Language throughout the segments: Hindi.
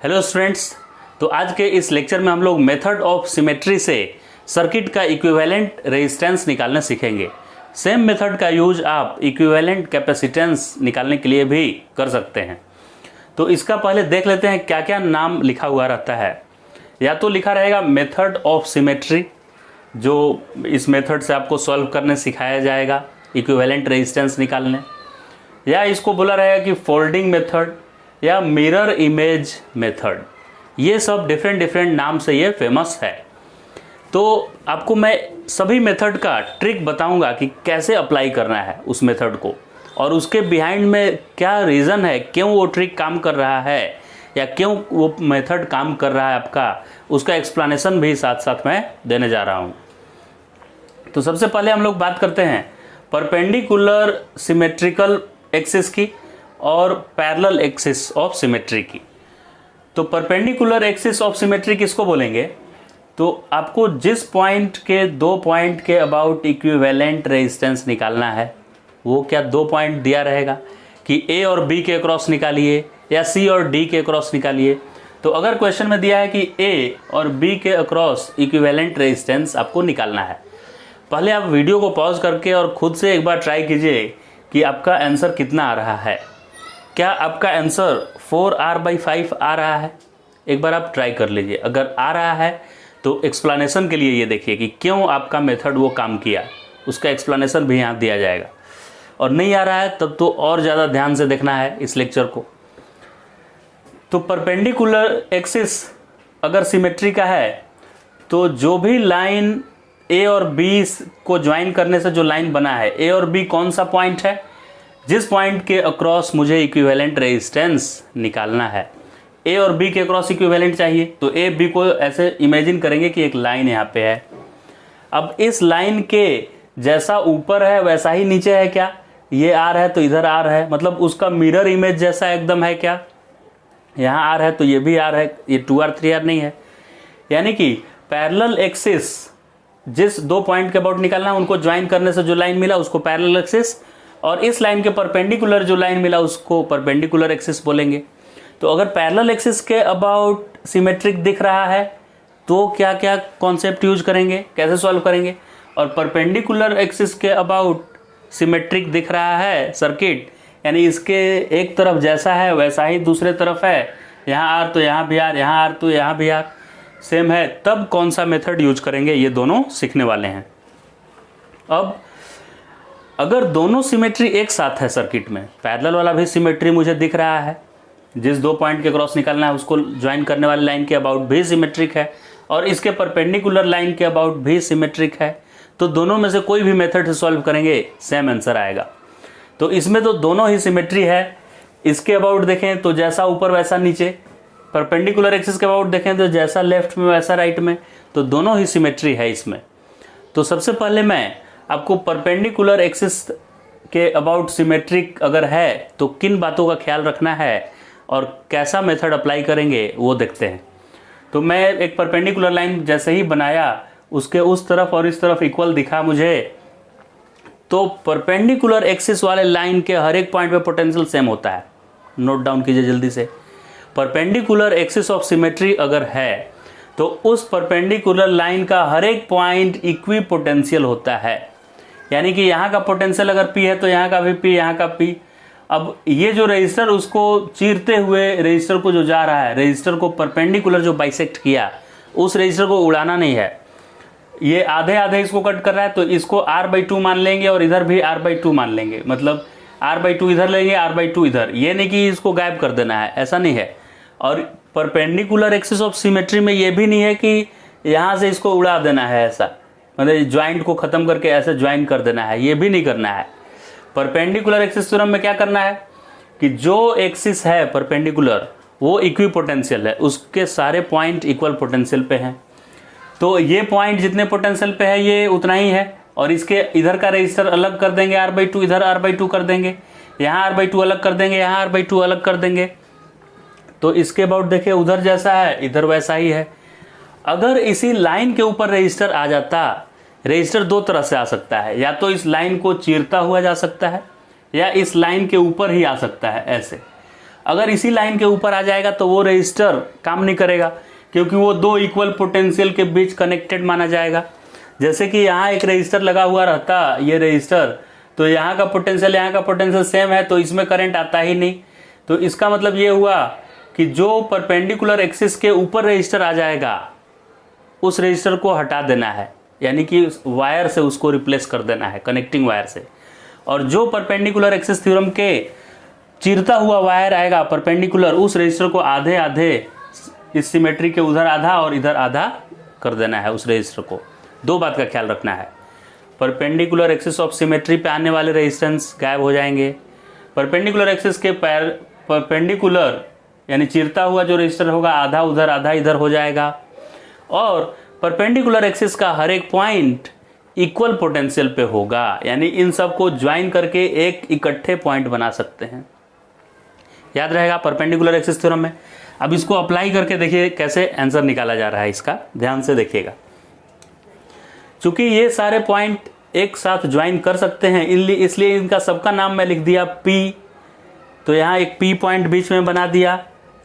Hello students. तो आज के इस लेक्चर में हम लोग मेथड ऑफ सिमेट्री से सर्किट का इक्विवेलेंट रेजिस्टेंस निकालना सीखेंगे। सेम मेथड का यूज आप इक्विवेलेंट कैपेसिटेंस निकालने के लिए भी कर सकते हैं। तो इसका पहले देख लेते हैं क्या क्या नाम लिखा हुआ रहता है। या तो लिखा रहेगा मेथड ऑफ सिमेट्री, जो इस मेथड से आपको सॉल्व करने सिखाया जाएगा इक्विवेलेंट रेजिस्टेंस निकालने, या इसको बोला रहेगा कि फोल्डिंग मेथड या मिरर इमेज मेथड। ये सब डिफरेंट नाम से ये फेमस है। तो आपको मैं सभी मेथड का ट्रिक बताऊंगा कि कैसे अप्लाई करना है उस मेथड को, और उसके बिहाइंड में क्या रीज़न है, क्यों वो ट्रिक काम कर रहा है या क्यों वो मेथड काम कर रहा है आपका, उसका एक्सप्लेनेशन भी साथ साथ मैं देने जा रहा हूँ। तो सबसे पहले हम लोग बात करते हैं परपेंडिकुलर सिमेट्रिकल एक्सिस की और पैरेलल एक्सिस ऑफ सिमेट्री की। तो परपेंडिकुलर एक्सिस ऑफ सिमेट्री किसको बोलेंगे? तो आपको जिस पॉइंट के दो पॉइंट के अबाउट इक्विवेलेंट रेजिस्टेंस निकालना है, वो क्या दो पॉइंट दिया रहेगा कि ए और बी के अक्रॉस निकालिए या सी और डी के अक्रॉस निकालिए। तो अगर क्वेश्चन में दिया है कि ए और बी के अक्रॉस इक्विवेलेंट रेजिस्टेंस आपको निकालना है, पहले आप वीडियो को पॉज करके और खुद से एक बार ट्राई कीजिए कि आपका आंसर कितना आ रहा है। क्या आपका आंसर 4R/5 आ रहा है? एक बार आप ट्राई कर लीजिए। अगर आ रहा है तो एक्सप्लेनेशन के लिए ये देखिए कि क्यों आपका मेथड वो काम किया, उसका एक्सप्लेनेशन भी यहाँ दिया जाएगा। और नहीं आ रहा है तब तो और ज़्यादा ध्यान से देखना है इस लेक्चर को। तो परपेंडिकुलर एक्सिस अगर सिमेट्री का है तो जो भी लाइन ए और बी को ज्वाइन करने से जो लाइन बना है, ए और बी कौन सा पॉइंट है? जिस पॉइंट के अक्रॉस मुझे इक्विवेलेंट रेजिस्टेंस निकालना है, ए और बी के अक्रॉस इक्विवेलेंट चाहिए। तो ए बी को ऐसे इमेजिन करेंगे कि एक लाइन यहाँ पे है। अब इस लाइन के जैसा ऊपर है वैसा ही नीचे है क्या? ये आर है तो इधर आर है, मतलब उसका मिरर इमेज जैसा एकदम है क्या? यहाँ आर है तो ये भी आर है, ये 2R 3R नहीं है। यानी कि पैरेलल एक्सिस, जिस दो पॉइंट के अबाउट निकालना है उनको ज्वाइन करने से जो लाइन मिला उसको पैरेलल एक्सिस, और इस लाइन के परपेंडिकुलर जो लाइन मिला उसको परपेंडिकुलर एक्सिस बोलेंगे। तो अगर पैरेलल एक्सिस के अबाउट सिमेट्रिक दिख रहा है तो क्या क्या कॉन्सेप्ट यूज करेंगे, कैसे सॉल्व करेंगे? और परपेंडिकुलर एक्सिस के अबाउट सिमेट्रिक दिख रहा है सर्किट, यानी इसके एक तरफ जैसा है वैसा ही दूसरे तरफ है, यहाँ आर तो यहाँ भी आर, यहाँ आर तो यहाँ भी आर सेम है, तब कौन सा मेथड यूज करेंगे, ये दोनों सीखने वाले हैं। अब अगर दोनों सिमेट्री एक साथ है सर्किट में, पैरेलल वाला भी सिमेट्री मुझे दिख रहा है, जिस दो पॉइंट के क्रॉस निकालना है उसको ज्वाइन करने वाली लाइन के अबाउट भी सिमेट्रिक है, और इसके परपेंडिकुलर लाइन के अबाउट भी सिमेट्रिक है, तो दोनों में से कोई भी मेथड से सॉल्व करेंगे सेम आंसर आएगा। तो इसमें तो दोनों ही सिमेट्री है। इसके अबाउट देखें तो जैसा ऊपर वैसा नीचे, परपेंडिकुलर एक्सिस के अबाउट देखें तो जैसा लेफ्ट में वैसा राइट में, तो दोनों ही सिमेट्री है इसमें। तो सबसे पहले मैं आपको परपेंडिकुलर एक्सिस के अबाउट सिमेट्रिक अगर है तो किन बातों का ख्याल रखना है और कैसा मेथड अप्लाई करेंगे वो देखते हैं। तो मैं एक परपेंडिकुलर लाइन जैसे ही बनाया, उसके उस तरफ और इस तरफ इक्वल दिखा मुझे, तो परपेंडिकुलर एक्सिस वाले लाइन के हर एक पॉइंट पे पोटेंशियल सेम होता है। नोट डाउन कीजिए जल्दी से। परपेंडिकुलर एक्सिस ऑफ सिमेट्री अगर है तो उस परपेंडिकुलर लाइन का हर एक पॉइंट इक्वी पोटेंशियल होता है। यानी कि यहाँ का पोटेंशियल अगर P है तो यहाँ का भी P, यहाँ का P। अब ये जो रजिस्टर उसको चीरते हुए रजिस्टर को जो जा रहा है, रजिस्टर को परपेंडिकुलर जो बाइसेक्ट किया, उस रजिस्टर को उड़ाना नहीं है। ये आधे आधे इसको कट कर रहा है तो इसको R/2 मान लेंगे और इधर भी R/2 मान लेंगे, मतलब R/2 इधर लेंगे, R/2 इधर। ये नहीं कि इसको गायब कर देना है, ऐसा नहीं है। और परपेंडिकुलर एक्सिस ऑफ सिमेट्री में ये भी नहीं है कि यहाँ से इसको उड़ा देना है, ऐसा मतलब ज्वाइंट को खत्म करके ऐसे ज्वाइन कर देना है, ये भी नहीं करना है। परपेंडिकुलर एक्सिस थ्योरम में क्या करना है कि जो एक्सिस है परपेंडिकुलर वो इक्वी पोटेंशियल है, उसके सारे पॉइंट इक्वल पोटेंशियल पे हैं। तो ये पॉइंट जितने पोटेंशियल पे है ये उतना ही है, और इसके इधर का रजिस्टर अलग कर देंगे R/2, इधर R/2 कर देंगे, यहाँ R/2 अलग कर देंगे, यहाँ R/2 अलग कर देंगे। तो इसके अबाउट देखिए उधर जैसा है इधर वैसा ही है। अगर इसी लाइन के ऊपर रजिस्टर आ जाता, रजिस्टर दो तरह से आ सकता है, या तो इस लाइन को चीरता हुआ जा सकता है या इस लाइन के ऊपर ही आ सकता है ऐसे। अगर इसी लाइन के ऊपर आ जाएगा तो वो रजिस्टर काम नहीं करेगा, क्योंकि वो दो इक्वल पोटेंशियल के बीच कनेक्टेड माना जाएगा। जैसे कि यहाँ एक रजिस्टर लगा हुआ रहता, ये रजिस्टर, तो यहाँ का पोटेंशियल सेम है, तो इसमें करंट आता ही नहीं। तो इसका मतलब ये हुआ कि जो परपेंडिकुलर एक्सिस के ऊपर रजिस्टर आ जाएगा उस रजिस्टर को हटा देना है, यानी कि वायर से उसको रिप्लेस कर देना है, कनेक्टिंग वायर से। और जो परपेंडिकुलर एक्सिस थ्योरम के चीरता हुआ वायर आएगा परपेंडिकुलर, उस रजिस्टर को आधे आधे इस सिमेट्री के उधर आधा और इधर आधा कर देना है उस रजिस्टर को। दो बात का ख्याल रखना है, परपेंडिकुलर एक्सिस ऑफ सिमेट्री पे आने वाले रेजिस्टेंस गायब हो जाएंगे, परपेंडिकुलर एक्सिस के परपेंडिकुलर यानी चीरता हुआ जो रजिस्टर होगा आधा उधर आधा इधर हो जाएगा, और परपेंडिकुलर एक्सिस का हर एक पॉइंट इक्वल पोटेंशियल पे होगा, यानी इन सब को ज्वाइन करके एक इकट्ठे पॉइंट बना सकते हैं। याद रहेगा परपेंडिकुलर एक्सिस थ्योरम में। अब इसको अप्लाई करके देखिए कैसे आंसर निकाला जा रहा है, इसका ध्यान से देखिएगा। चूंकि ये सारे पॉइंट एक साथ ज्वाइन कर सकते हैं, इसलिए इनका सबका नाम मैं लिख दिया P। तो यहाँ एक P पॉइंट बीच में बना दिया,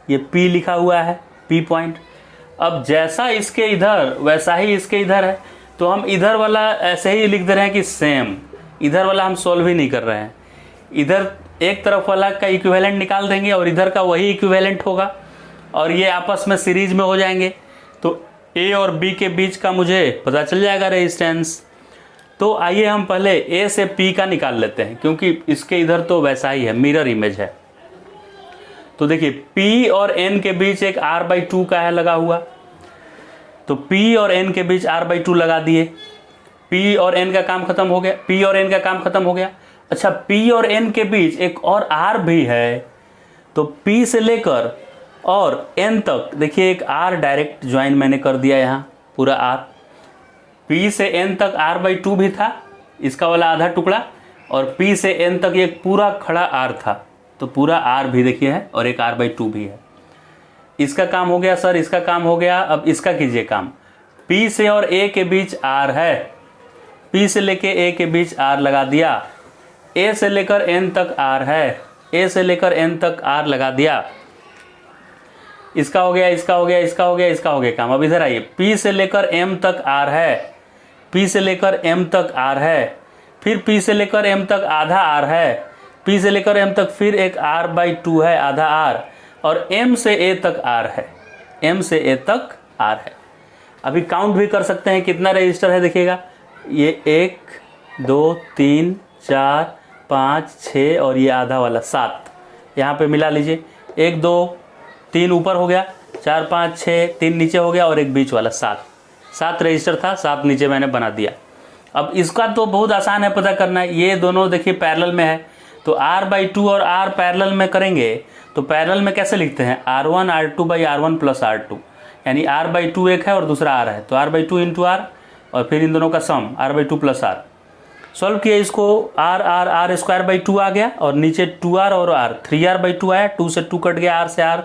ये P लिखा हुआ है, P पॉइंट। अब जैसा इसके इधर वैसा ही इसके इधर है, तो हम इधर वाला ऐसे ही लिख दे रहे हैं कि सेम, इधर वाला हम सॉल्व ही नहीं कर रहे हैं। इधर एक तरफ वाला का इक्विवेलेंट निकाल देंगे और इधर का वही इक्विवेलेंट होगा, और ये आपस में सीरीज में हो जाएंगे। तो A और B के बीच का मुझे पता चल जाएगा रेजिस्टेंस। तो आइए हम पहले A से P का निकाल लेते हैं, क्योंकि इसके इधर तो वैसा ही है, मिरर इमेज है। तो देखिए P और N के बीच एक R/2 का है लगा हुआ, तो P और N के बीच R/2 लगा दिए, P और N का काम खत्म हो गया, P और N का काम खत्म हो गया। अच्छा, P और N के बीच एक और R भी है, तो P से लेकर और N तक देखिए एक R डायरेक्ट ज्वाइन मैंने कर दिया, यहाँ पूरा R। P से N तक R/2 भी था, इसका वाला आधा टुकड़ा, और P से N तक एक पूरा खड़ा R था, तो पूरा R भी देखिए है, और एक R/2 भी है। इसका काम हो गया सर, इसका काम हो गया। अब इसका कीजिए काम। P से और A के बीच R है, P से लेके A के बीच R लगा दिया, A से लेकर N तक R है, A से लेकर N तक R लगा दिया। इसका हो गया, इसका हो गया, इसका हो गया, इसका हो गया काम। अब इधर आइए, P से लेकर M तक R है, P से लेकर M तक R है, फिर P से लेकर M तक आधा R है, P से लेकर M तक फिर एक R/2 है, आधा R, और M से A तक R है, M से A तक R है। अभी काउंट भी कर सकते हैं कितना रजिस्टर है, देखिएगा ये 1 2 3 4 5 6 और ये आधा वाला 7, यहाँ पे मिला लीजिए। 1 2 3 ऊपर हो गया, 4 5 6, 3 नीचे हो गया, और एक बीच वाला 7 रजिस्टर था, 7 नीचे मैंने बना दिया। अब इसका तो बहुत आसान है पता करना है, ये दोनों देखिए पैरेलल में है, तो R/2 और R पैरेलल में करेंगे, तो पैरेलल में कैसे लिखते हैं, R1 R2/R1 प्लस R2, यानी R/2 एक है और दूसरा R है, तो R/2 इंटू R, और फिर इन दोनों का सम R/2 प्लस R। सॉल्व किया इसको, R स्क्वायर/2 आ गया, और नीचे 2R और R, 3R/2 आया, 2 से 2 कट गया, R से R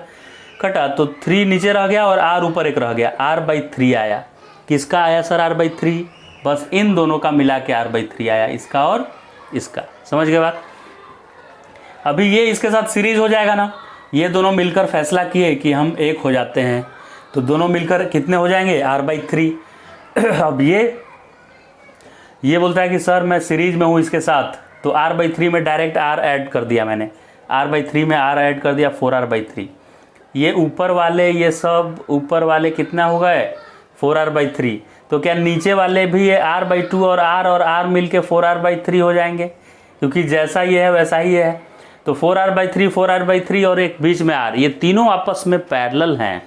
कटा, तो 3 नीचे रह गया और R ऊपर एक रह गया, R/3 आया। किसका आया सर R/3? बस इन दोनों का मिला के R/3 आया, इसका और इसका। समझ गए बात? अभी ये इसके साथ सीरीज हो जाएगा ना, ये दोनों मिलकर फैसला किए कि हम एक हो जाते हैं, तो दोनों मिलकर कितने हो जाएंगे, R/3। अब ये बोलता है कि सर मैं सीरीज में हूँ इसके साथ, तो R/3 में डायरेक्ट R ऐड कर दिया मैंने, R/3 में R ऐड कर दिया, 4R/3। ये ऊपर वाले, ये सब ऊपर वाले कितना हो गए, 4R/3। तो क्या नीचे वाले भी ये R/2 और R मिलके 4R/3 हो जाएंगे, क्योंकि जैसा ये है वैसा ही है। तो 4R/3 और एक बीच में R, ये तीनों आपस में पैरेलल हैं।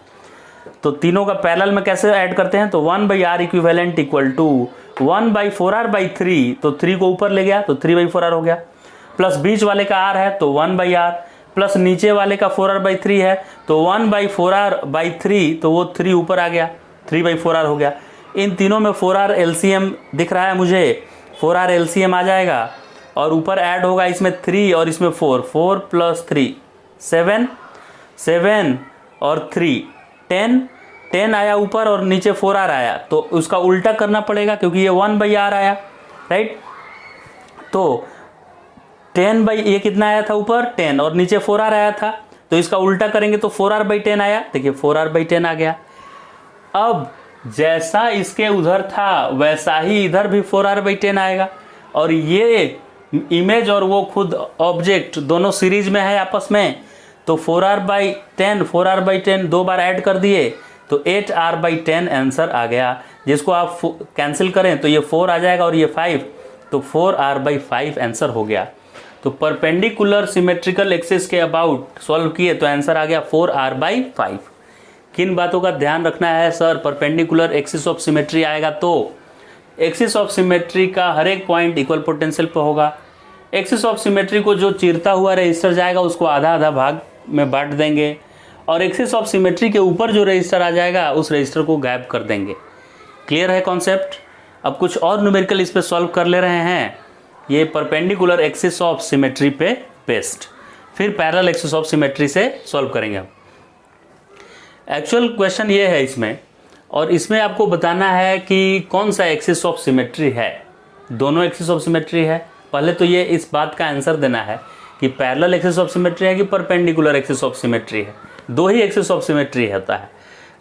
तो तीनों का पैरेलल में कैसे ऐड करते हैं, तो 1/R equivalent equal to 1/4R/3, तो 3 को ऊपर ले गया तो 3/4R हो गया, प्लस बीच वाले का R है तो 1/R, प्लस नीचे वाले का 4R/3 है तो 1/4R/3, तो वो 3 ऊपर आ गया, 3/4R हो गया। इन तीनों में 4R LCM दिख रहा है मुझे, 4R LCM आ जाएगा, और ऊपर ऐड होगा इसमें 3 और इसमें 4, 4 + 3 7, 7 और 3 10 आया ऊपर, और नीचे 4R आया, तो उसका उल्टा करना पड़ेगा क्योंकि ये 1/R आया, राइट। तो 10 ये कितना आया था ऊपर 10, और नीचे 4R आया था, तो इसका उल्टा करेंगे तो 4r/10 आया। देखिए 4r/10 आ गया। अब जैसा इसके उधर था वैसा ही इधर भी 4r/10 आएगा, और ये इमेज और वो खुद ऑब्जेक्ट दोनों सीरीज में है आपस में, तो 4r/10 दो बार ऐड कर दिए तो 8r/10 आंसर आ गया। जिसको आप कैंसिल करें तो ये 4 आ जाएगा और ये 5, तो 4r/5 आंसर हो गया। तो परपेंडिकुलर सिमेट्रिकल एक्सिस के अबाउट सॉल्व किए तो आंसर आ गया 4r/5। किन बातों का ध्यान रखना है sir? Perpendicular axis of symmetry आएगा तो एक्सिस ऑफ सिमेट्री का हर एक पॉइंट इक्वल पोटेंशियल पर होगा। एक्सिस ऑफ सिमेट्री को जो चीरता हुआ रजिस्टर जाएगा उसको आधा आधा भाग में बांट देंगे, और एक्सिस ऑफ सिमेट्री के ऊपर जो रजिस्टर आ जाएगा उस रजिस्टर को गायब कर देंगे। क्लियर है कॉन्सेप्ट? अब कुछ और न्यूमेरिकल इस पे सॉल्व कर ले रहे हैं, ये परपेंडिकुलर एक्सिस ऑफ सिमेट्री पे बेस्ड। फिर पैरेलल एक्सिस ऑफ सिमेट्री से सॉल्व करेंगे हम। एक्चुअल क्वेश्चन ये है इसमें, और इसमें आपको बताना है कि कौन सा एक्सिस ऑफ सिमेट्री है। दोनों एक्सिस ऑफ सिमेट्री है। पहले तो ये इस बात का आंसर देना है कि पैरेलल एक्सिस ऑफ सिमेट्री है कि परपेंडिकुलर एक्सिस ऑफ सिमेट्री है। दो ही एक्सिस ऑफ सिमेट्री होता है।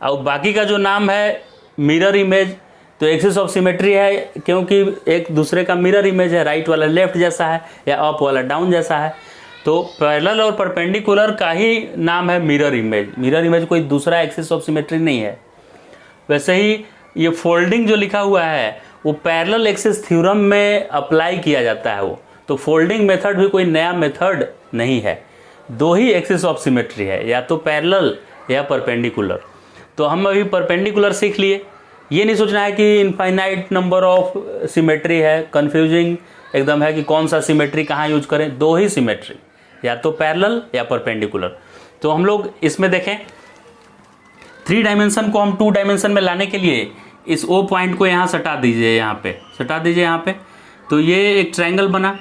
अब बाकी का जो नाम है मिरर इमेज, तो एक्सिस ऑफ सिमेट्री है क्योंकि एक दूसरे का मिरर इमेज है, राइट वाला लेफ्ट जैसा है या अप वाला डाउन जैसा है। तो पैरेलल और परपेंडिकुलर का ही नाम है मिरर इमेज। मिरर इमेज कोई दूसरा एक्सिस ऑफ सिमेट्री नहीं है। वैसे ही ये फोल्डिंग जो लिखा हुआ है वो पैरेलल एक्सिस थ्योरम में अप्लाई किया जाता है वो, तो फोल्डिंग मेथड भी कोई नया मेथड नहीं है। दो ही एक्सिस ऑफ सिमेट्री है, या तो पैरेलल या परपेंडिकुलर। तो हम अभी परपेंडिकुलर सीख लिए। ये नहीं सोचना है कि इनफाइनाइट नंबर ऑफ सिमेट्री है, कंफ्यूजिंग एकदम है कि कौन सा सिमेट्री कहाँ यूज करें। दो ही सिमेट्री, या तो पैरेलल या परपेंडिकुलर। तो हम लोग इसमें देखें 3 डायमेंशन को हम 2 डायमेंशन में लाने के लिए इस O पॉइंट को यहाँ सटा दीजिए, यहाँ पे सटा दीजिए यहाँ पे। तो ये एक ट्रायंगल बना,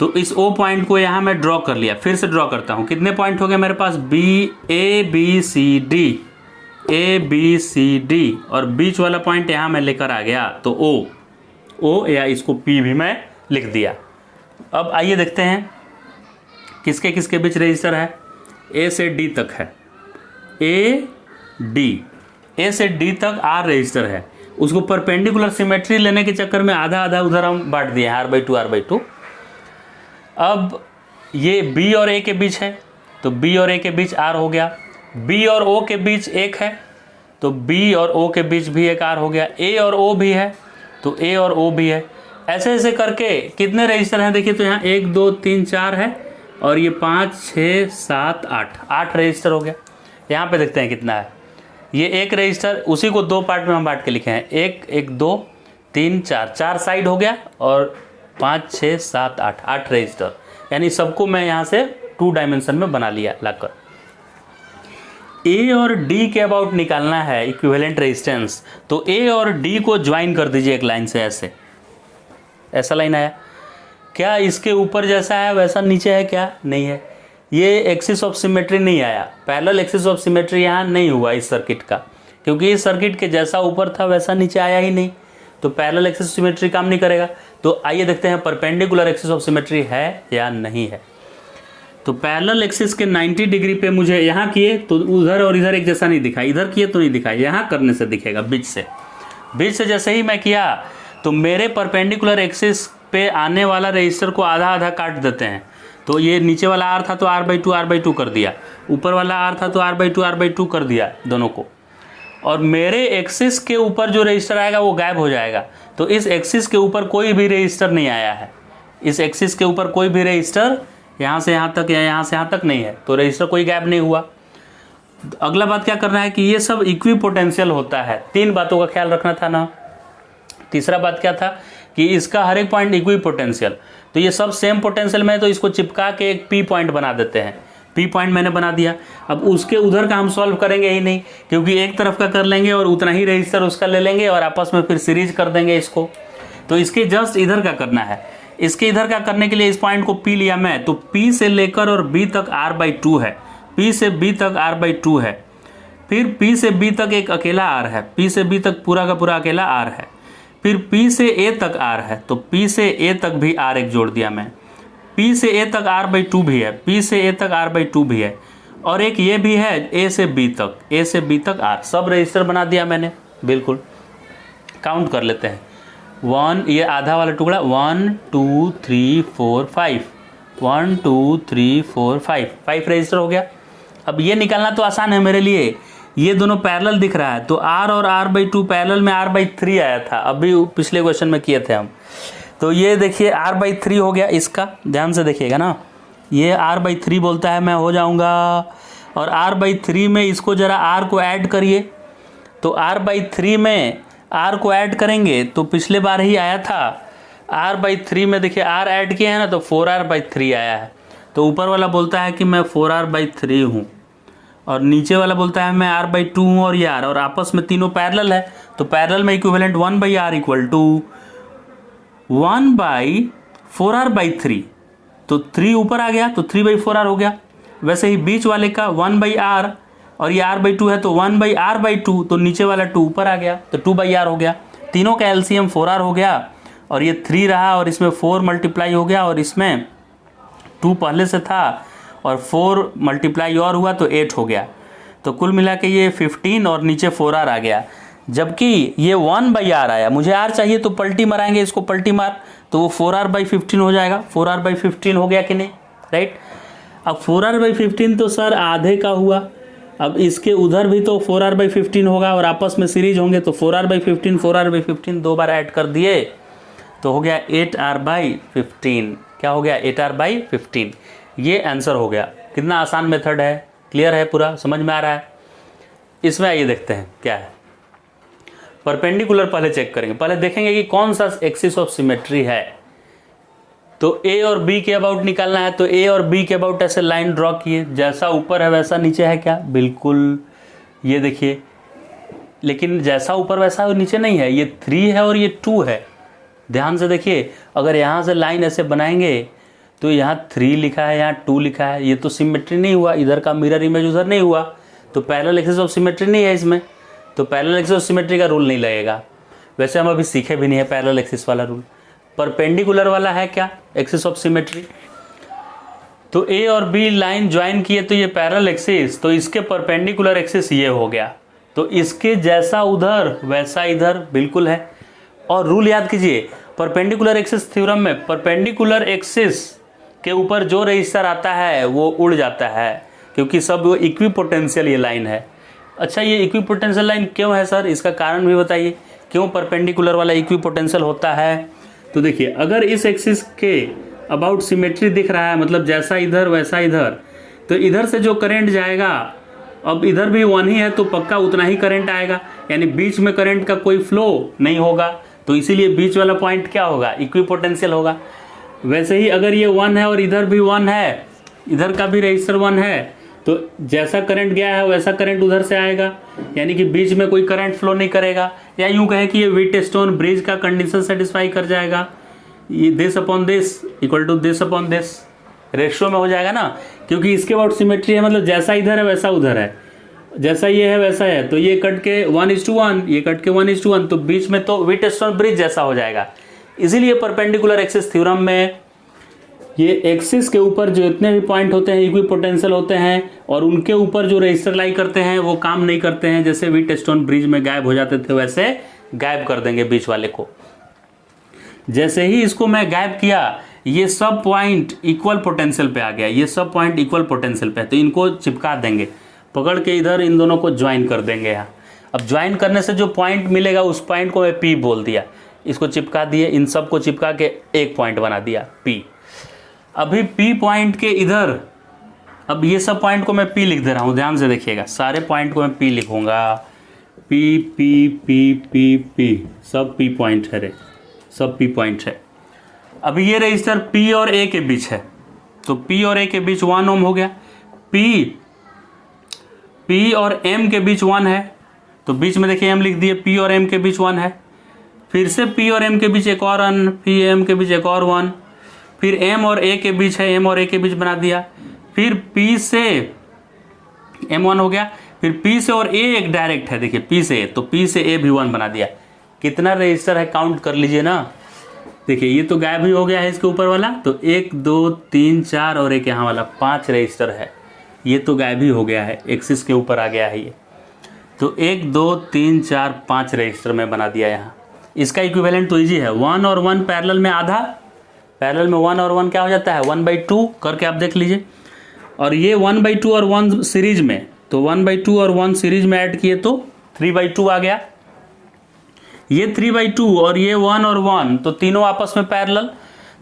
तो इस O पॉइंट को यहाँ मैं ड्रॉ कर लिया। फिर से ड्रॉ करता हूँ। कितने पॉइंट हो गए मेरे पास? A B C D, और बीच वाला पॉइंट यहाँ मैं लेकर आ गया तो O, या इसको P भी मैं लिख दिया। अब आइए देखते हैं किसके किसके बीच रजिस्टर है। A से D तक है, A से D तक R रजिस्टर है। उसको परपेंडिकुलर सिमेट्री लेने के चक्कर में आधा आधा उधर हम बांट दिए हैं, R/2। अब ये B और A के बीच है, तो B और A के बीच R हो गया। B और O के बीच एक है, तो B और O के बीच भी एक R हो गया। A और O भी है, तो A और O भी है। ऐसे ऐसे करके कितने रजिस्टर हैं देखिए, तो यहाँ 1 2 3 4 है, और ये 5 6 7 8 रजिस्टर हो गया। यहाँ पे देखते हैं कितना है। ये एक रजिस्टर, उसी को 2 पार्ट में हम बांट के लिखे हैं, 1 1 2 3 4 साइड हो गया, और 5 6 7 8 रजिस्टर। यानी सबको मैं यहाँ से 2 डायमेंशन में बना लिया लाकर। A और D के अबाउट निकालना है इक्विवेलेंट रेजिस्टेंस, तो A और D को ज्वाइन कर दीजिए एक लाइन से। ऐसा लाइन आया क्या? इसके ऊपर जैसा है वैसा नीचे है क्या? नहीं है। ये एक्सिस ऑफ सिमेट्री नहीं आया, पैरेलल एक्सिस ऑफ सिमेट्री यहाँ नहीं हुआ इस सर्किट का, क्योंकि इस सर्किट के जैसा ऊपर था वैसा नीचे आया ही नहीं, तो पैरेलल एक्सिस ऑफ सिमेट्री काम नहीं करेगा। तो आइए देखते हैं परपेंडिकुलर एक्सिस ऑफ सिमेट्री है या नहीं है। तो पैरेलल एक्सिस के 90 डिग्री पे मुझे यहाँ किए तो उधर और इधर एक जैसा नहीं दिखा, इधर किए तो नहीं दिखा, यहाँ करने से दिखेगा बीच से। बीच से जैसे ही मैं किया तो मेरे परपेंडिकुलर एक्सिस पे आने वाला रजिस्टर को आधा आधा काट देते हैं। तो ये नीचे वाला R था तो R/2 कर दिया, ऊपर वाला R था तो R/2 कर दिया दोनों को, और मेरे एक्सिस के ऊपर जो रजिस्टर आएगा वो गायब हो जाएगा। तो इस एक्सिस के ऊपर कोई भी रजिस्टर नहीं आया है, इस एक्सिस के ऊपर कोई भी रजिस्टर यहाँ से यहाँ तक या यहाँ से यहाँ तक नहीं है, तो रजिस्टर कोई गायब नहीं हुआ। अगला बात क्या करना है कि ये सब इक्वी पोटेंशियल होता है। 3 बातों का ख्याल रखना था ना। तीसरा बात क्या था कि इसका हर एक पॉइंट इक्वी पोटेंशियल, तो ये सब सेम पोटेंशियल में है, तो इसको चिपका के एक P पॉइंट बना देते हैं। P पॉइंट मैंने बना दिया। अब उसके उधर का हम सॉल्व करेंगे ही नहीं, क्योंकि एक तरफ का कर लेंगे और उतना ही रजिस्टर उसका ले लेंगे और आपस में फिर सीरीज कर देंगे इसको। तो इसके जस्ट इधर का करना है। इसके इधर का करने के लिए इस पॉइंट को P लिया मैं, तो P से लेकर और B तक R/2 है, P से B तक R/2 है, फिर P से B तक एक अकेला R है, P से B तक पूरा का पूरा अकेला R है, फिर P से A तक R है, तो P से A तक भी R एक जोड़ दिया मैं, P से A तक R/2 भी है, P से A तक R/2 भी है, और एक ये भी है ए से बी तक, ए से बी तक आर, सब रजिस्टर बना दिया मैंने। बिल्कुल काउंट कर लेते हैं। 1, ये आधा वाला टुकड़ा, 1 2 3 4 5, 1 2 3 4 5 रजिस्टर हो गया। अब ये निकालना तो आसान है मेरे लिए, ये दोनों पैरेलल दिख रहा है, तो r और r/2 पैरेलल में r/3 आया था, अभी पिछले क्वेश्चन में किए थे हम। तो ये देखिए r/3 हो गया, इसका ध्यान से देखिएगा ना, ये r/3 बोलता है, मैं हो जाऊंगा। और r/3 में इसको जरा r को ऐड करिए, तो r/3 में r को ऐड करेंगे तो पिछले बार ही आया था। r/3 में देखिए r ऐड किए हैं ना, तो 4r/3 आया है। तो ऊपर वाला बोलता है कि मैं 4r/3 हूँ, और नीचे वाला बोलता है मैं r/2 हूँ, और ये r, और आपस में तीनों पैरेलल है, तो पैरेलल में equivalent 1/r equal to 1/4r/3, तो 3 ऊपर आ गया तो 3/4r हो गया। वैसे ही बीच वाले का 1/r, और ये r/2 है तो 1/r/2, तो नीचे वाला 2 ऊपर आ गया तो 2/r हो गया। तीनों का एलसीएम 4r हो गया, और ये 3 रहा, और इसमें 4 मल्टीप्लाई हो गया, और इसमें 2 पहले से था, और 4 मल्टीप्लाई और हुआ तो 8 हो गया। तो कुल मिला के ये 15 और नीचे 4r आ गया, जबकि ये 1/r आया। मुझे r चाहिए तो पलटी मराएंगे, इसको पलटी मार, तो वो 4r/15 हो जाएगा। 4r/15 हो गया कि नहीं, राइट। अब 4r/15 तो सर आधे का हुआ, अब इसके उधर भी तो 4r/15 होगा, और आपस में सीरीज होंगे, तो 4r/15 4r/15 दो बार ऐड कर दिए तो हो गया 8r/15। क्या हो गया, 8r/15। ये आंसर हो गया। कितना आसान मेथड है, क्लियर है, पूरा समझ में आ रहा है। इसमें आइए देखते हैं क्या है। परपेंडिकुलर पहले चेक करेंगे, पहले देखेंगे कि कौन सा एक्सिस ऑफ सिमेट्री है। तो ए और बी के अबाउट निकालना है, तो ए और बी के अबाउट ऐसे लाइन ड्रॉ किए, जैसा ऊपर है वैसा नीचे है क्या, बिल्कुल। ये देखिए, लेकिन जैसा ऊपर वैसा नीचे नहीं है, ये 3 है और ये 2 है। ध्यान से देखिए, अगर यहाँ से लाइन ऐसे बनाएंगे तो यहाँ 3 लिखा है, यहाँ 2 लिखा है, ये तो सिमेट्री नहीं हुआ, इधर का मिरर इमेज उधर नहीं हुआ, तो पैरेलल एक्सिस ऑफ सिमेट्री नहीं है इसमें, तो पैरेलल एक्सिस ऑफ सिमेट्री का रूल नहीं लगेगा। वैसे हम अभी सीखे भी नहीं है पैरेलल एक्सिस वाला रूल। परपेंडिकुलर वाला है क्या, एक्सिस ऑफ सिमेट्री। तो ए और बी लाइन ज्वाइन किए तो ये पैरेलल एक्सिस, तो इसके परपेंडिकुलर एक्सिस ये हो गया, तो इसके जैसा उधर वैसा इधर, बिल्कुल है। और रूल याद कीजिए, परपेंडिकुलर एक्सिस थ्योरम में परपेंडिकुलर एक्सिस के ऊपर जो रजिस्टर आता है वो उड़ जाता है, क्योंकि सब इक्विपोटेंशियल ये लाइन है। अच्छा, ये इक्विपोटेंशियल लाइन क्यों है सर, इसका कारण भी बताइए, क्यों परपेंडिकुलर वाला इक्विपोटेंशियल होता है। तो देखिए, अगर इस एक्सिस के अबाउट सिमेट्री दिख रहा है, मतलब जैसा इधर वैसा इधर, तो इधर से जो करंट जाएगा, अब इधर भी 1 ही है तो पक्का उतना ही करंट आएगा, यानी बीच में करंट का कोई फ्लो नहीं होगा, तो इसीलिए बीच वाला पॉइंट क्या होगा, इक्विपोटेंशियल होगा। वैसे ही अगर ये 1 है और इधर भी 1 है, इधर का भी रजिस्टर 1 है, तो जैसा करंट गया है वैसा करंट उधर से आएगा, यानी कि बीच में कोई करंट फ्लो नहीं करेगा, या यूं कहें कि ये व्हीटस्टोन ब्रिज का कंडीशन सेटिस्फाई कर जाएगा। ये this upon this equal to this upon this ratio में हो जाएगा ना, क्योंकि इसके अबाउट सिमेट्री है, मतलब जैसा इधर है वैसा उधर है, जैसा ये है वैसा है, तो ये कट के 1:1, ये कट के 1:1, तो बीच में तो व्हीटस्टोन ब्रिज जैसा हो जाएगा। इसीलिए परपेंडिकुलर एक्सिस थ्योरम में ये एक्सिस के ऊपर जो इतने भी पॉइंट होते हैं इक्विपोटेंशियल होते हैं, और उनके ऊपर जो रजिस्टर लाई करते हैं वो काम नहीं करते हैं, जैसे व्हीटस्टोन ब्रिज में गायब हो जाते थे वैसे गायब कर देंगे बीच वाले को। जैसे ही इसको मैं गायब किया, ये सब पॉइंट इक्वल पोटेंशियल पे आ गया, ये सब पॉइंट इक्वल पोटेंशियल पे, तो इनको चिपका देंगे, पकड़ के इधर इन दोनों को ज्वाइन कर देंगे यहाँ। अब ज्वाइन करने से जो पॉइंट मिलेगा उस पॉइंट को मैं पी बोल दिया, इसको चिपका दिए, इन सब को चिपका के एक पॉइंट बना दिया पी। अभी पी पॉइंट के इधर, अब ये सब पॉइंट को मैं पी लिख दे रहा हूँ, ध्यान से देखिएगा, सारे पॉइंट को मैं पी लिखूंगा, P P P P P, सब पी पॉइंट है रे, सब पी पॉइंट है। अभी ये रजिस्टर पी और ए के बीच है, तो पी और ए के बीच 1 ओम हो गया, पी और एम के बीच 1 है, तो बीच में देखिए एम लिख दिए, पी और एम के बीच 1 है, फिर से पी और एम के बीच एक और 1, पी एम के बीच एक और 1, फिर एम और ए के बीच है, एम और ए के बीच बना दिया, फिर पी से एम 1 हो गया, फिर पी से और ए एक डायरेक्ट है, देखिए पी से, तो पी से ए भी 1 बना दिया। कितना रजिस्टर है काउंट कर लीजिए ना, देखिए ये तो गायब ही हो गया है इसके ऊपर वाला, तो 1 2 3 4 और एक यहाँ वाला 5 रजिस्टर है। ये तो गायब ही हो गया है, एक्सिस के ऊपर आ गया है ये। तो 1 2 3 4 5 रजिस्टर में बना दिया यहाँ। इसका इक्विवेलेंट तो ईजी है, 1 और 1 पैरेलल में आधा, पैरेलल में 1 और 1 क्या हो जाता है 1/2 करके आप देख लीजिए। और ये 1/2 और 1 सीरीज में, तो 1/2 और 1 सीरीज में ऐड किए तो 3/2 आ गया। ये 3/2 और ये 1 और 1 तो तीनों आपस में पैरेलल,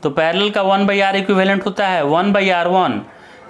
तो पैरेलल का 1/r इक्विवेलेंट होता है 1/r1।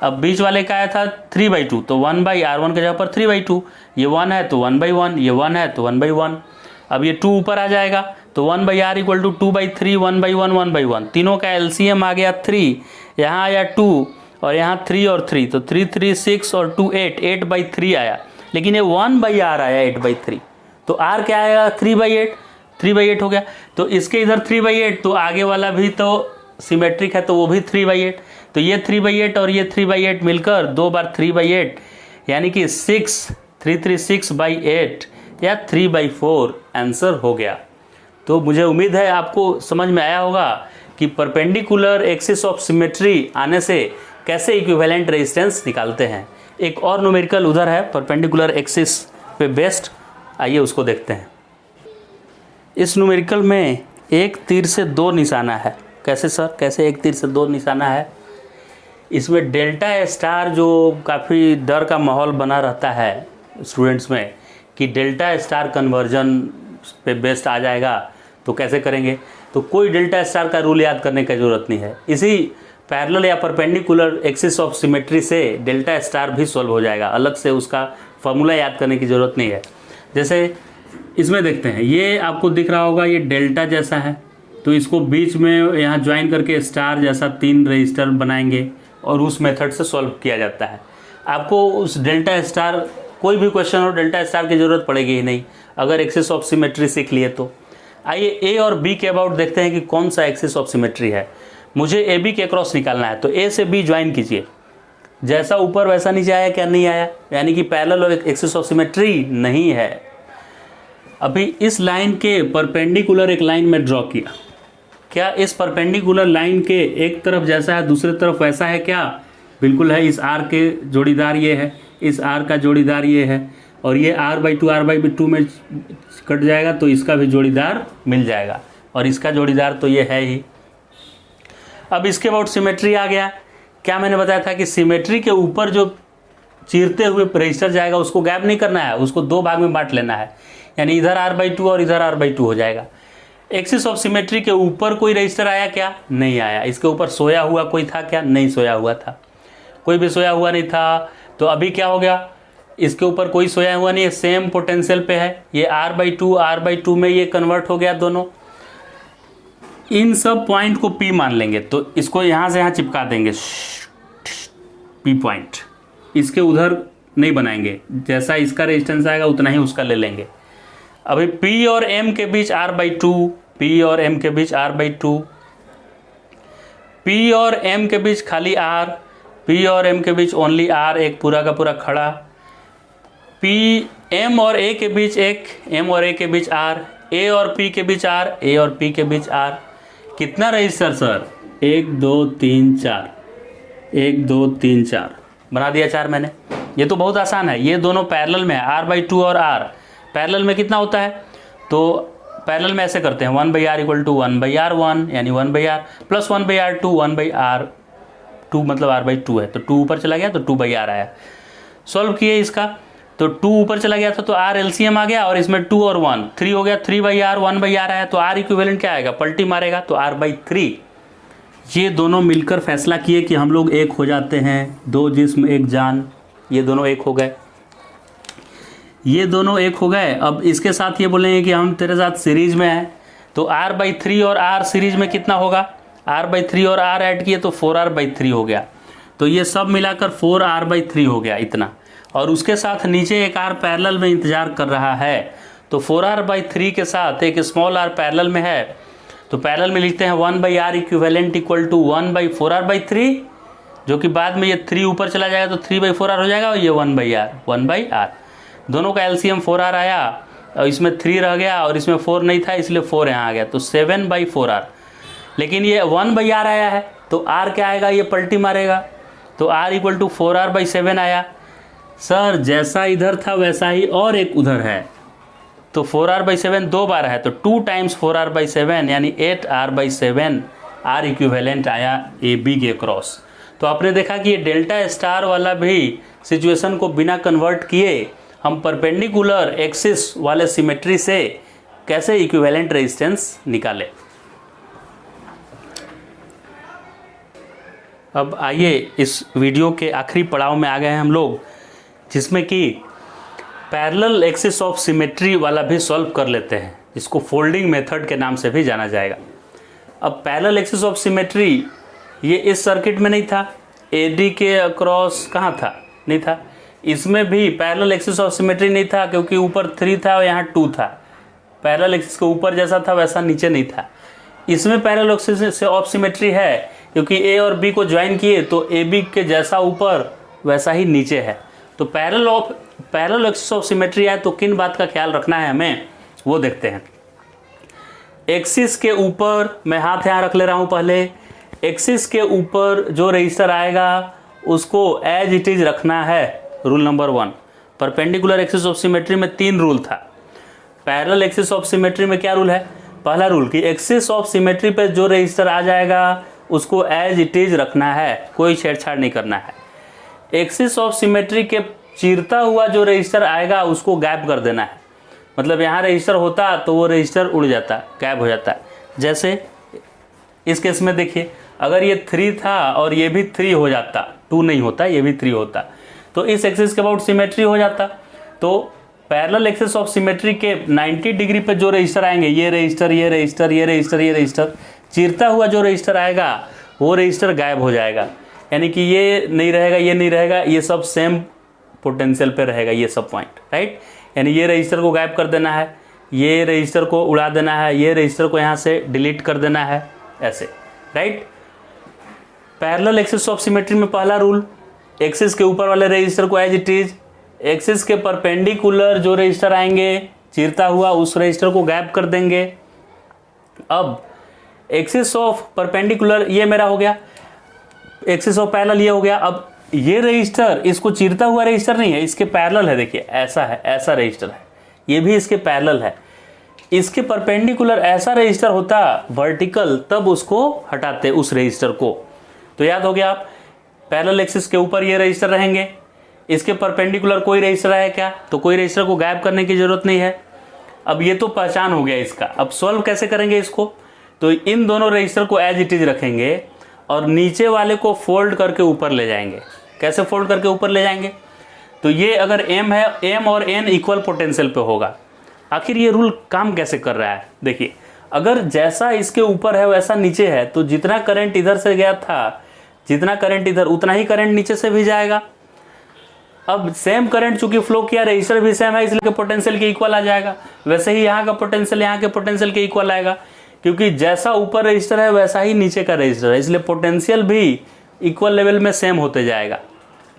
अब बीच वाले का आया था 3/2, तो 1/r1 के जगह पर 3/2, ये 1 है तो 1/1, ये 1 है तो 1/1। अब ये 2 ऊपर आ जाएगा तो 1/r इक्वल टू 2/3, 1/1, 1/1। तीनों का एलसीएम आ गया 3, यहाँ आया 2 और यहाँ 3 और 3, तो 3 3 6 और 2 8, 8/3 आया। लेकिन ये 1/r आया 8/3, तो r क्या आएगा 3/8, 3/8 हो गया। तो इसके इधर 3/8, तो आगे वाला भी तो सिमेट्रिक है तो वो भी 3/8, तो ये 3/8 और ये 3/8 मिलकर 2 बार 3/8 यानी कि 336/8 या 3/4 आंसर हो गया। तो मुझे उम्मीद है आपको समझ में आया होगा कि परपेंडिकुलर एक्सिस ऑफ सिमेट्री आने से कैसे इक्विवेलेंट रेजिस्टेंस निकालते हैं। एक और न्यूमेरिकल उधर है परपेंडिकुलर एक्सिस पे बेस्ड, आइए उसको देखते हैं। इस न्यूमेरिकल में एक तीर से 2 निशाना है। कैसे सर, कैसे एक तीर से 2 निशाना है? इसमें डेल्टा स्टार जो काफ़ी डर का माहौल बना रहता है स्टूडेंट्स में कि डेल्टा स्टार कन्वर्जन पे बेस्ड आ जाएगा, तो कैसे करेंगे? तो कोई डेल्टा स्टार का रूल याद करने की ज़रूरत नहीं है। इसी पैरेलल या परपेंडिकुलर एक्सिस ऑफ सिमेट्री से डेल्टा स्टार भी सॉल्व हो जाएगा, अलग से उसका फॉर्मूला याद करने की ज़रूरत नहीं है। जैसे इसमें देखते हैं, ये आपको दिख रहा होगा ये डेल्टा जैसा है, तो इसको बीच में यहाँ ज्वाइन करके स्टार जैसा 3 रजिस्टर बनाएंगे और उस मेथड से सॉल्व किया जाता है। आपको उस डेल्टा स्टार, कोई भी क्वेश्चन हो डेल्टा स्टार की ज़रूरत पड़ेगी ही नहीं अगर एक्सिस ऑफ सिमेट्री सीख लिए तो। आइए ए और बी के अबाउट देखते हैं कि कौन सा एक्सिस ऑफ सिमेट्री है। मुझे ए बी के क्रॉस निकालना है, तो ए से बी ज्वाइन कीजिए, जैसा ऊपर वैसा नीचे आया क्या नहीं आया, यानी कि पैरेलल एक्सिस ऑफ सिमेट्री नहीं है। अभी इस लाइन के परपेंडिकुलर एक लाइन में ड्रॉ किया, क्या इस परपेंडिकुलर लाइन के एक तरफ जैसा है दूसरी तरफ वैसा है क्या? बिल्कुल है। इस आर के जोड़ीदार ये है, इस आर का जोड़ीदार ये है, और ये r/2 में कट जाएगा तो इसका भी जोड़ीदार मिल जाएगा, और इसका जोड़ीदार तो ये है ही। अब इसके अबाउट सिमेट्री आ गया। क्या मैंने बताया था कि सिमेट्री के ऊपर जो चीरते हुए रजिस्टर जाएगा उसको गैप नहीं करना है, उसको 2 भाग में बांट लेना है, यानी इधर r/2 और इधर r/2 हो जाएगा। एक्सिस ऑफ सिमेट्री के ऊपर कोई रजिस्टर आया क्या? नहीं आया। इसके ऊपर सोया हुआ कोई था क्या? नहीं सोया हुआ था, कोई भी सोया हुआ नहीं था। तो अभी क्या हो गया, इसके ऊपर कोई सोया हुआ नहीं है, सेम पोटेंशियल पे है, ये r/2 में ये कन्वर्ट हो गया दोनों। इन सब पॉइंट को P मान लेंगे, तो इसको यहाँ से यहाँ चिपका देंगे P पॉइंट, इसके उधर नहीं बनाएंगे, जैसा इसका रेजिस्टेंस आएगा उतना ही उसका ले लेंगे। अभी P और M के बीच r/2, P और M के बीच r/2, P और M के बीच खाली r, P और M के बीच ओनली r, एक पूरा का पूरा खड़ा। P M और A के बीच एक, M और A के बीच r, A और P के बीच r, A और P के बीच r। कितना रजिस्टर सर? 1 2 3 4, 1 2 3 4 बना दिया 4 मैंने। ये तो बहुत आसान है, ये दोनों पैरेलल में है, r/2 और r। पैरेलल में कितना होता है? तो पैरेलल में ऐसे करते हैं 1/r इक्वल टू 1/r1, यानी 1/r प्लस 1/r2, 1/r2 मतलब r/2 है, तो 2 ऊपर चला गया तो 2/r आया। सॉल्व किए इसका, तो 2 ऊपर चला गया था तो r एलसीएम आ गया, और इसमें 2 और 1 3 हो गया, 3/r 1/r आया, तो r इक्विवेलेंट क्या आएगा? पलटी मारेगा तो r/3। ये दोनों मिलकर फैसला किए कि हम लोग एक हो जाते हैं, 2 जिस्म एक जान, ये दोनों एक हो गए, ये दोनों एक हो गए। अब इसके साथ ये बोलेंगे कि हम तेरे साथ सीरीज में हैं, तो r/3 और r सीरीज में कितना होगा? r/3 और r ऐड किए तो 4r/3 हो गया, तो ये सब मिलाकर 4r/3 हो गया इतना। और उसके साथ नीचे एक r पैरेलल में इंतजार कर रहा है, तो 4r/3 के साथ एक स्मॉल r पैरेलल में है, तो पैरेलल में लिखते हैं 1/r equivalent equal to 1/4r/3, जो कि बाद में ये 3 ऊपर चला जाएगा तो 3/4r हो जाएगा, और ये 1/r। दोनों का एलसीएम 4r आया, और इसमें 3 रह गया और इसमें 4 नहीं था इसलिए 4 यहाँ आ गया, तो 7/4r। लेकिन ये 1/r आया है तो r क्या आएगा? ये पलटी मारेगा, तो R इक्वल टू 4R/7 आया। सर जैसा इधर था वैसा ही और एक उधर है, तो 4R/7 दो बार है, तो 2 टाइम्स 4R/7 यानी 8R/7 R इक्विवेलेंट आया ए बी के क्रॉस। तो आपने देखा कि ये डेल्टा स्टार वाला भी सिचुएशन को बिना कन्वर्ट किए हम परपेंडिकुलर एक्सिस वाले सिमेट्री से कैसे इक्विवेलेंट रेजिस्टेंस निकाले। अब आइए इस वीडियो के आखिरी पड़ाव में आ गए हैं हम लोग, जिसमें कि पैरेलल एक्सिस ऑफ सिमेट्री वाला भी सॉल्व कर लेते हैं, जिसको फोल्डिंग मेथड के नाम से भी जाना जाएगा। अब पैरेलल एक्सिस ऑफ सिमेट्री ये इस सर्किट में नहीं था, एडी के अक्रॉस कहाँ था, नहीं था। इसमें भी पैरेलल एक्सिस ऑफ सिमेट्री नहीं था, क्योंकि ऊपर 3 था और यहाँ 2 था। पैरेलल एक्सिस के ऊपर जैसा था वैसा नीचे नहीं था। इसमें पैरेलल एक्सिस ऑफ सिमेट्री है, क्योंकि ए और बी को ज्वाइन किए तो ए बी के जैसा ऊपर वैसा ही नीचे है। तो पैरेलल एक्सिस ऑफ सिमेट्री है, तो किन बात का ख्याल रखना है हमें वो देखते हैं। एक्सिस के ऊपर मैं हाथ यहाँ रख ले रहा हूँ पहले। एक्सिस के ऊपर जो रजिस्टर आएगा उसको एज इट इज रखना है, rule number 1। Perpendicular axis of symmetry में 3 रूल था। पैरेलल एक्सिस ऑफ सिमेट्री में क्या रूल है? पहला रूल कि एक्सिस ऑफ सिमेट्री पे जो रजिस्टर आ जाएगा उसको एज इट इज रखना है, कोई छेड़छाड़ नहीं करना है। एक्सिस ऑफ सिमेट्री के चीरता हुआ जो रजिस्टर आएगा उसको गैप कर देना है। मतलब यहाँ रजिस्टर होता तो वो रजिस्टर उड़ जाता, गैप हो जाता। जैसे इस केस में देखिए, अगर ये 3 था और ये भी 3 हो जाता, 2 नहीं होता, ये भी 3 होता, तो इस एक्सिस के अबाउट सिमेट्री हो जाता। तो पैरेलल एक्सिस ऑफ सिमेट्री के 90 डिग्री पे जो रजिस्टर आएंगे, ये रजिस्टर, ये रजिस्टर, ये रजिस्टर, ये रजिस्टर, चीरता हुआ जो रजिस्टर आएगा वो रजिस्टर गायब हो जाएगा। यानी कि ये नहीं रहेगा, ये नहीं रहेगा, ये सब सेम पोटेंशियल पे रहेगा, ये सब पॉइंट, राइट। यानी ये रजिस्टर को गायब कर देना है, ये रजिस्टर को उड़ा देना है, ये रजिस्टर को यहाँ से डिलीट कर देना है, ऐसे, right. Parallel axis of symmetry में पहला रूल, एक्सिस के ऊपर वाले रजिस्टर को एज इट इज, एक्सिस के परपेंडिकुलर जो रजिस्टर आएंगे चीरता हुआ उस रजिस्टर को गायब कर देंगे। अब एक्सिस ऑफ परपेंडिकुलर ये मेरा हो गया, एक्सिस ऑफ पैरेलल ये हो गया। अब ये रजिस्टर इसको चीरता हुआ रजिस्टर नहीं है, इसके पैरेलल है, देखिए ऐसा है, ऐसा रजिस्टर है, ये भी इसके पैरेलल है। इसके परपेंडिकुलर ऐसा रजिस्टर होता वर्टिकल, तब उसको हटाते उस रजिस्टर को। तो याद हो गया आप, पैरेलल एक्सिस के ऊपर ये रजिस्टर रहेंगे, इसके परपेंडिकुलर कोई रजिस्टर है क्या, तो कोई रजिस्टर को गायब करने की जरूरत नहीं है। अब ये तो पहचान हो गया इसका। अब सॉल्व कैसे करेंगे इसको? तो इन दोनों रजिस्टर को एज इट इज रखेंगे और नीचे वाले को फोल्ड करके ऊपर ले जाएंगे। कैसे फोल्ड करके ऊपर ले जाएंगे? तो ये अगर m है, m और n इक्वल पोटेंशियल पे होगा। आखिर ये रूल काम कैसे कर रहा है? देखिए, अगर जैसा इसके ऊपर है वैसा नीचे है, तो जितना करंट इधर से गया था, जितना करंट इधर, उतना ही करंट नीचे से भी जाएगा। अब सेम करंट चूंकि फ्लो किया, रजिस्टर भी सेम है, इसलिए पोटेंशियल के इक्वल आ जाएगा। वैसे ही यहाँ का पोटेंशियल यहाँ के पोटेंशियल के इक्वल आएगा, क्योंकि जैसा ऊपर रजिस्टर है वैसा ही नीचे का रजिस्टर है, इसलिए पोटेंशियल भी इक्वल लेवल में सेम होते जाएगा,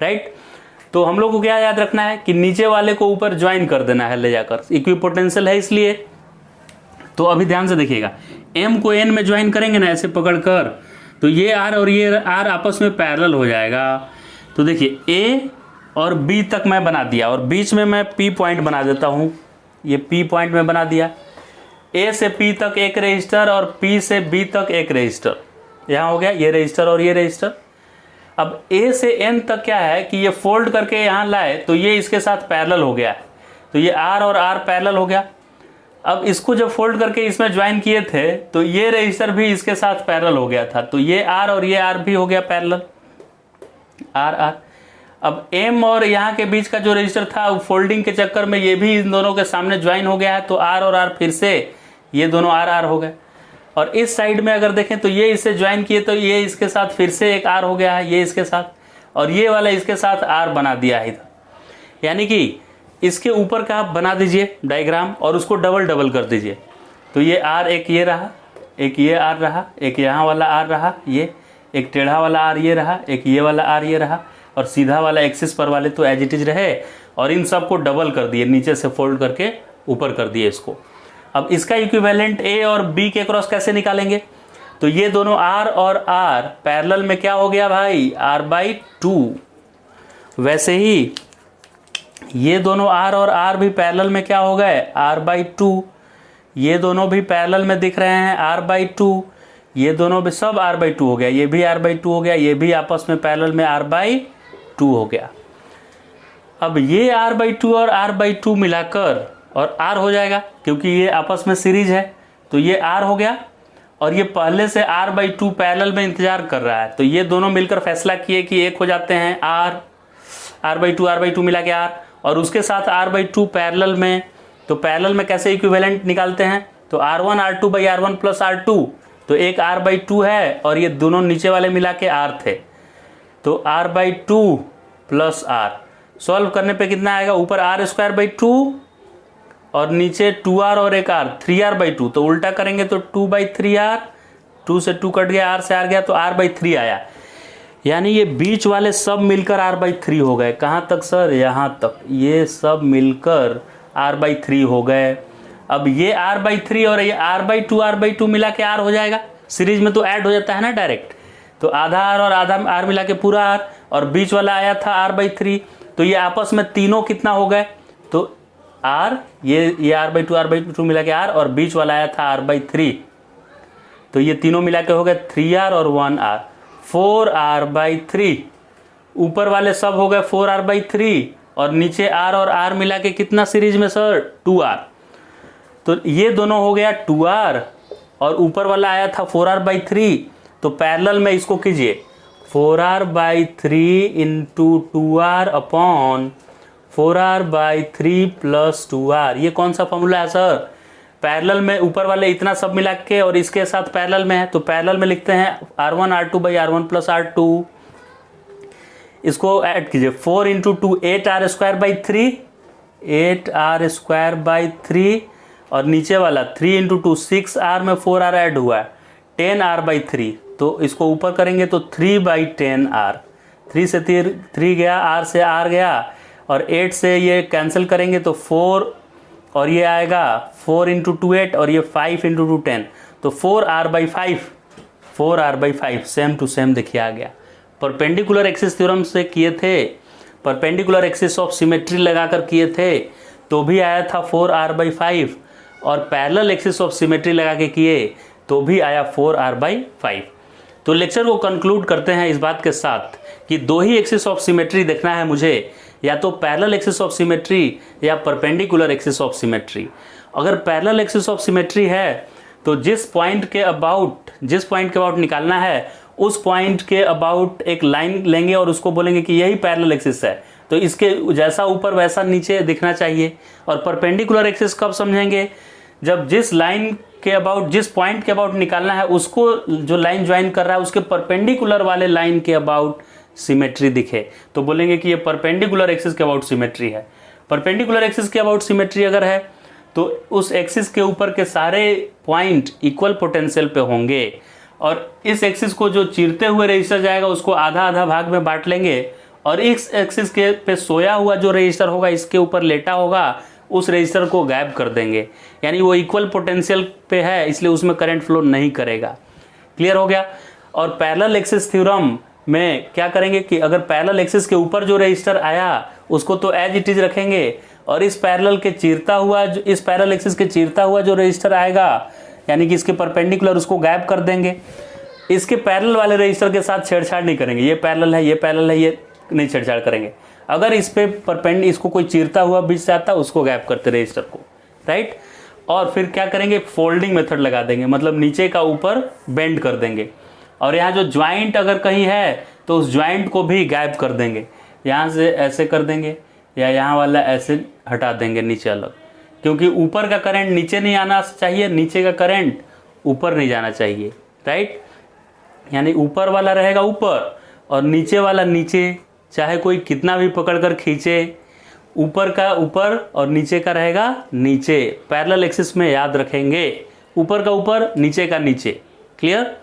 राइट। तो हम लोग को क्या याद रखना है कि नीचे वाले को ऊपर ज्वाइन कर देना है ले जाकर, इक्वी पोटेंशियल है इसलिए। तो अभी ध्यान से देखिएगा, m को n में ज्वाइन करेंगे ना ऐसे पकड़कर, तो ये r और ये r आपस में पैरेलल हो जाएगा। तो देखिए a और b तक मैं बना दिया, और बीच में मैं p पॉइंट बना देता हूँ, ये p पॉइंट में बना दिया। a से p तक एक रजिस्टर और p से b तक एक रजिस्टर, यहाँ हो गया ये रजिस्टर और ये रजिस्टर। अब a से n तक क्या है कि ये फोल्ड करके यहाँ लाए तो ये इसके साथ पैरेलल हो गया है, तो ये r और r पैरेलल हो गया। अब इसको जब फोल्ड करके इसमें ज्वाइन किए थे तो ये रजिस्टर भी इसके साथ पैरेलल हो गया था, तो ये r और ये r भी हो गया पैरेलल, r r। अब m और यहाँ के बीच का जो रजिस्टर था फोल्डिंग के चक्कर में ये भी इन दोनों के सामने ज्वाइन हो गया है, तो r और r फिर से ये दोनों r r हो गए। और इस साइड में अगर देखें तो ये इससे ज्वाइन किए तो ये इसके साथ फिर से एक r हो गया है, ये इसके साथ, और ये वाला इसके साथ r बना दिया है इधर। यानी कि इसके ऊपर का आप बना दीजिए डायग्राम और उसको डबल डबल कर दीजिए, तो ये r एक ये रहा, एक ये r रहा, एक यहाँ वाला r रहा, ये एक टेढ़ा वाला r ये रहा, एक ये वाला r ये रहा, और सीधा वाला एक्सिस पर वाले तो एज इट इज रहे, और इन सब को डबल कर दिए, नीचे से फोल्ड करके ऊपर कर दिए इसको। अब इसका इक्विवेलेंट a और b के क्रॉस कैसे निकालेंगे? तो ये दोनों R और R पैरेलल में क्या हो गया भाई, R/2। वैसे ही ये दोनों R और R भी पैरेलल में क्या हो गए, R/2। ये दोनों भी पैरेलल में दिख रहे हैं R/2, ये दोनों भी सब R/2 हो गया, ये भी R/2 हो गया, ये भी आपस में पैरेलल में R/2 हो गया। अब ये R/2 और R/2 मिलाकर और R हो जाएगा, क्योंकि ये आपस में सीरीज है, तो ये R हो गया। और ये पहले से R/2 पैरेलल में इंतजार कर रहा है, तो ये दोनों मिलकर फैसला किए कि एक हो जाते हैं R/2 मिला के R, और उसके साथ R/2 पैरेलल में। तो पैरेलल में कैसे इक्विवेलेंट निकालते हैं, तो R1 R2/R1 प्लस R2, तो एक R/2 है और ये दोनों नीचे वाले मिला के R थे, तो R/2 प्लस R। सॉल्व करने पे कितना आएगा, ऊपर R²/2 और नीचे 2R और एक R, 3R/2। तो उल्टा करेंगे तो 2/3R, 2 से 2 कट गया, R से R गया, तो R/3 आया। यानी ये बीच वाले सब मिलकर R/3 हो गए। कहाँ तक सर, यहाँ तक, ये सब मिलकर R/3 हो गए। अब ये R/3 और ये R/2 मिला के R हो जाएगा। सीरीज में तो ऐड हो जाता है ना डायरेक्ट, तो आधा R और आधा R मिला के पूरा R, और बीच वाला आया था R/3, तो ये आपस में तीनों कितना हो गए, तो R, ये R/2 मिला के R, और बीच वाला आया था R/3, तो ये तीनों मिला के हो गए 3R और 1R, 4R/3। ऊपर वाले सब हो गए 4R/3, और नीचे R और R मिला के कितना सीरीज में सर, 2R। तो ये दोनों हो गया 2R, और ऊपर वाला आया था 4R/3, तो पैरेलल में इसको कीजिए, 4R/3 into 2R upon 4R/3 plus 2R। ये कौन सा फॉर्मूला है सर, पैरेलल में ऊपर वाले इतना सब मिला के और इसके साथ पैरेलल में है, तो पैरेलल में लिखते हैं R1 R2/R1 प्लस R2। इसको ऐड कीजिए, 4 इंटू 2 8R²/3, 8R²/3, और नीचे वाला 3 इंटू 2 6R में 4R ऐड हुआ है, 10R/3। तो इसको ऊपर करेंगे तो 3/10R, 3 से 3 गया, R से R गया, और 8 से ये कैंसिल करेंगे तो 4, और ये आएगा 4 इंटू 2 8, और ये 5 इंटू 2 10, तो 4R/5, 4R/5 same to same देखिए आ गया। परपेंडिकुलर एक्सिस थ्योरम से किए थे, परपेंडिकुलर एक्सिस ऑफ सिमेट्री लगाकर किए थे, तो भी आया था 4R/5, और पैरेलल एक्सिस ऑफ सिमेट्री लगा के किए तो भी आया 4R/5। तो लेक्चर को कंक्लूड करते हैं इस बात के साथ कि दो ही एक्सिस ऑफ सिमेट्री देखना है मुझे, या तो पैरेलल एक्सिस ऑफ सिमेट्री या परपेंडिकुलर एक्सिस ऑफ सिमेट्री। अगर पैरेलल एक्सिस ऑफ सिमेट्री है तो जिस पॉइंट के अबाउट निकालना है, उस पॉइंट के अबाउट एक लाइन लेंगे और उसको बोलेंगे कि यही पैरेलल एक्सिस है, तो इसके जैसा ऊपर वैसा नीचे दिखना चाहिए। और परपेंडिकुलर एक्सिस कब समझेंगे, जब जिस लाइन के अबाउट, जिस पॉइंट के अबाउट निकालना है, उसको जो लाइन ज्वाइन कर रहा है उसके परपेंडिकुलर वाले लाइन के अबाउट सिमेट्री दिखे, तो बोलेंगे कि ये परपेंडिकुलर एक्सिस के अबाउट सिमेट्री है। परपेंडिकुलर एक्सिस के अबाउट सिमेट्री अगर है तो उस एक्सिस के ऊपर के सारे पॉइंट इक्वल पोटेंशियल पे होंगे, और इस एक्सिस को जो चीरते हुए रजिस्टर जाएगा उसको आधा आधा भाग में बांट लेंगे, और इस एक्सिस के पे सोया हुआ जो रजिस्टर होगा, इसके ऊपर लेटा होगा, उस रजिस्टर को गायब कर देंगे। यानी वो इक्वल पोटेंशियल पे है, इसलिए उसमें करंट फ्लो नहीं करेगा। क्लियर हो गया। और पैरेलल एक्सिस थ्योरम में क्या करेंगे कि अगर पैरेलल एक्सिस के ऊपर जो रजिस्टर आया उसको तो एज इट इज रखेंगे, और इस पैरेलल एक्सिस के चीरता हुआ जो रजिस्टर आएगा, यानी कि इसके परपेंडिकुलर, उसको गायब कर देंगे। इसके पैरेलल वाले रजिस्टर के साथ छेड़छाड़ नहीं करेंगे, ये पैरेलल है, ये पैरेलल है, ये नहीं छेड़छाड़ करेंगे। अगर इस पे इसको कोई चीरता हुआ बीच से आता, उसको गायब करते रजिस्टर को, राइट। और फिर क्या करेंगे, फोल्डिंग मेथड लगा देंगे, मतलब नीचे का ऊपर बेंड कर देंगे, और यहाँ जो ज्वाइंट अगर कहीं है तो उस ज्वाइंट को भी गायब कर देंगे। यहाँ से ऐसे कर देंगे, या यहाँ वाला ऐसे हटा देंगे नीचे अलग, क्योंकि ऊपर का करंट नीचे नहीं आना चाहिए, नीचे का करंट ऊपर नहीं जाना चाहिए, राइट। यानी ऊपर वाला रहेगा ऊपर और नीचे वाला नीचे, चाहे कोई कितना भी पकड़कर खींचे, ऊपर का ऊपर और नीचे का रहेगा नीचे। पैरेलल एक्सिस में याद रखेंगे, ऊपर का ऊपर, नीचे का नीचे। क्लियर।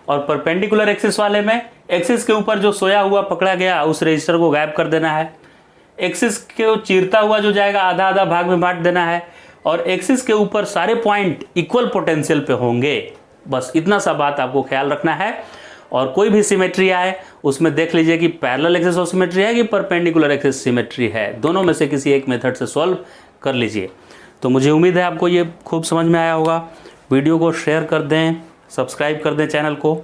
और परपेंडिकुलर एक्सिस वाले में एक्सिस के ऊपर जो सोया हुआ पकड़ा गया उस रजिस्टर को गायब कर देना है, एक्सिस के चीरता हुआ जो जाएगा आधा आधा भाग में बांट देना है, और एक्सिस के ऊपर सारे पॉइंट इक्वल पोटेंशियल पे होंगे, बस इतना सा बात आपको ख्याल रखना है। और कोई भी सिमेट्री आए उसमें देख लीजिए कि पैरेलल एक्सिस ऑफ सिमेट्री है कि परपेंडिकुलर एक्सिस सिमेट्री है, दोनों में से किसी एक मेथड से सॉल्व कर लीजिए। तो मुझे उम्मीद है आपको ये खूब समझ में आया होगा। वीडियो को शेयर कर दें, सब्सक्राइब कर दें चैनल को।